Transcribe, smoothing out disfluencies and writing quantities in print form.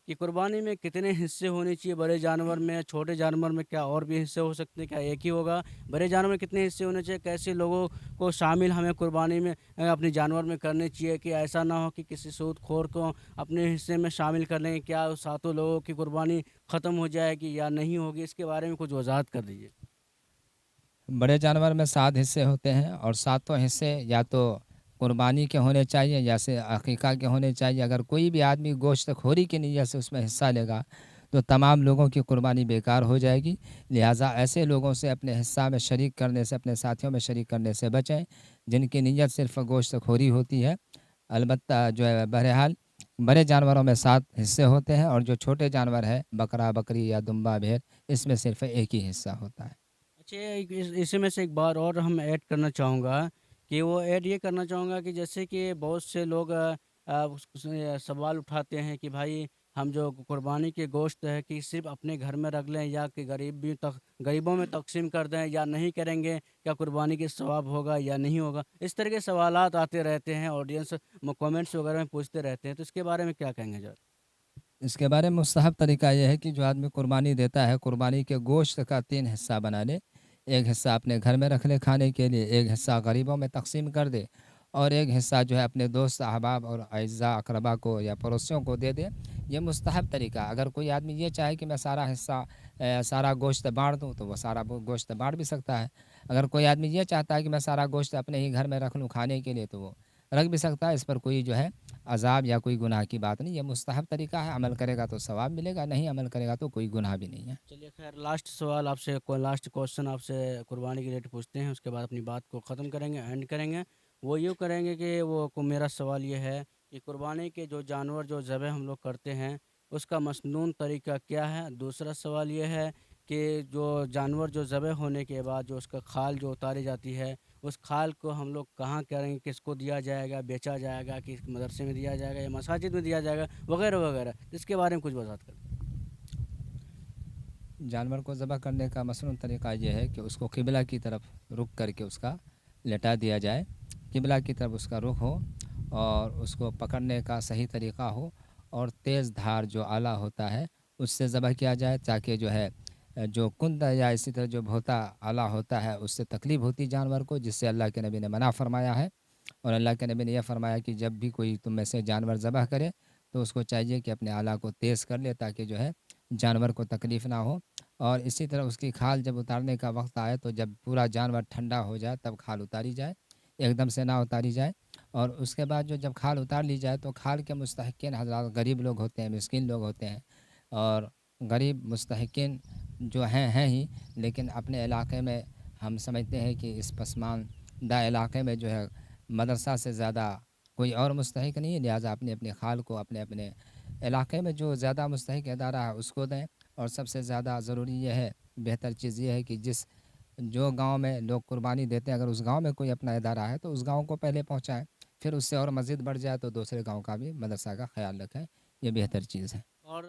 कि कुर्बानी में कितने हिस्से होने चाहिए बड़े जानवर में, छोटे जानवर में क्या और भी हिस्से हो सकते हैं? क्या एक ही होगा? बड़े जानवर में कितने हिस्से होने चाहिए? कैसे लोगों को शामिल हमें कुर्बानी में अपने जानवर में करने चाहिए कि ऐसा ना हो कि किसी सूदखोर को अपने हिस्से में शामिल कर लें? क्या उस सातों लोगों की कुर्बानी ख़त्म हो जाएगी या नहीं होगी? इसके बारे में कुछ वज़ाहत कर दीजिए। बड़े जानवर में 7 हिस्से होते हैं और सातों हिस्से या तो कुर्बानी के होने चाहिए या से अकीक़ा के होने चाहिए। अगर कोई भी आदमी गोश्तखोरी की नीयत से उसमें हिस्सा लेगा तो तमाम लोगों की कुर्बानी बेकार हो जाएगी। लिहाजा ऐसे लोगों से अपने हिस्सा में शरीक करने से, अपने साथियों में शरीक करने से बचें जिनकी नीयत सिर्फ़ गोश्तखोरी होती है। अलबत्ता जो है बहरहाल बड़े जानवरों में 7 हिस्से होते हैं और जो छोटे जानवर है बकरा, बकरी या दुम्बा, भेड़, इसमें सिर्फ़ एक ही हिस्सा होता है। अच्छा, इसी में से एक बात और हम ऐड करना चाहूँगा कि वो ऐड ये करना चाहूँगा कि जैसे कि बहुत से लोग सवाल उठाते हैं कि भाई हम जो कुर्बानी के गोश्त है कि सिर्फ अपने घर में रख लें या कि गरीबों में तकसीम कर दें या नहीं करेंगे, क्या कुर्बानी के सवाब होगा या नहीं होगा? इस तरह के सवालात आते रहते हैं, ऑडियंस कमेंट्स वगैरह में पूछते रहते हैं, तो इसके बारे में क्या कहेंगे ज़रा? इसके बारे में मुस्तहब तरीका यह है कि जो आदमी कुर्बानी देता है, कुर्बानी के गोश्त का 3 हिस्सा बना ले। एक हिस्सा अपने घर में रख ले खाने के लिए, एक हिस्सा गरीबों में तक़सीम कर दे और एक हिस्सा जो है अपने दोस्त, अहबाब और अइज़्ज़ा अक़रबा को या पड़ोसियों को दे दे। ये मुस्तहब तरीका। अगर कोई आदमी ये चाहे कि मैं सारा हिस्सा सारा गोश्त बाँट दूँ, तो वो सारा वो गोश्त बाँट भी सकता है। अगर कोई आदमी ये चाहता है कि मैं सारा गोश्त अपने ही घर में रख लूँ खाने के लिए, तो वो रख भी सकता है। इस पर कोई जो है अज़ाब या कोई गुनाह की बात नहीं। ये मुस्तहब तरीका है, अमल करेगा तो सवाब मिलेगा, नहीं अमल करेगा तो कोई गुनाह भी नहीं है। चलिए खैर लास्ट सवाल आपसे को लास्ट क्वेश्चन आपसे कुर्बानी के रिलेटेड पूछते हैं, उसके बाद अपनी बात को ख़त्म करेंगे, एंड करेंगे। वो यूँ करेंगे कि वो को मेरा सवाल ये है कि कुर्बानी के जो जानवर जो ज़बह हम लोग करते हैं, उसका मसनून तरीका क्या है? दूसरा सवाल ये है कि जो जानवर जो ज़बह होने के बाद जो उसका खाल जो उतारी जाती है, उस खाल को हम लोग कहाँ करेंगे? किसको दिया जाएगा? बेचा जाएगा? किस मदरसे में दिया जाएगा या मसाजिद में दिया जाएगा? वगैरह-वगैरह। इसके बारे में कुछ वज़ाहत करें। जानवर को ज़बह करने का मसनून तरीका ये है कि उसको क़िबला की तरफ रुख करके उसका लेटा दिया जाए। क़िबला की तरफ उसका रुख हो और उसको पकड़ने का सही तरीका हो और तेज़ धार जो आला होता है उससे ज़बह किया जाए, ताकि जो है जो कुंद या इसी तरह जो भोता आला होता है उससे तकलीफ़ होती जानवर को, जिससे अल्लाह के नबी ने मना फरमाया है। और अल्लाह के नबी ने यह फरमाया कि जब भी कोई तुम में से जानवर ज़बह करे तो उसको चाहिए कि अपने आला को तेज़ कर ले, ताकि जो है जानवर को तकलीफ़ ना हो। और इसी तरह उसकी खाल जब उतारने का वक्त आए तो जब पूरा जानवर ठंडा हो जाए तब खाल उतारी जाए, एकदम से ना उतारी जाए। और उसके बाद जो जब खाल उतार ली जाए तो खाल के मुस्तहिक़ीन हज़रात गरीब लोग होते हैं, मिस्कीन लोग होते हैं। और गरीब मुस्तहिक़ीन जो हैं ही, लेकिन अपने इलाके में हम समझते हैं कि इस पसमानदा इलाके में जो है मदरसा से ज़्यादा कोई और मुस्तहिक नहीं है। लिहाजा अपने अपने खाल को अपने अपने इलाके में जो ज़्यादा मुस्तहिक इदारा है उसको दें। और सबसे ज़्यादा ज़रूरी ये है, बेहतर चीज़ ये है कि जो गांव में लोग कुर्बानी देते हैं, अगर उस गांव में कोई अपना इदारा है तो उस गांव को पहले पहुंचाएं, फिर उससे और मज़ीद बढ़ जाए तो दूसरे गांव का भी मदरसा का ख्याल रखें। ये बेहतर चीज़ है। और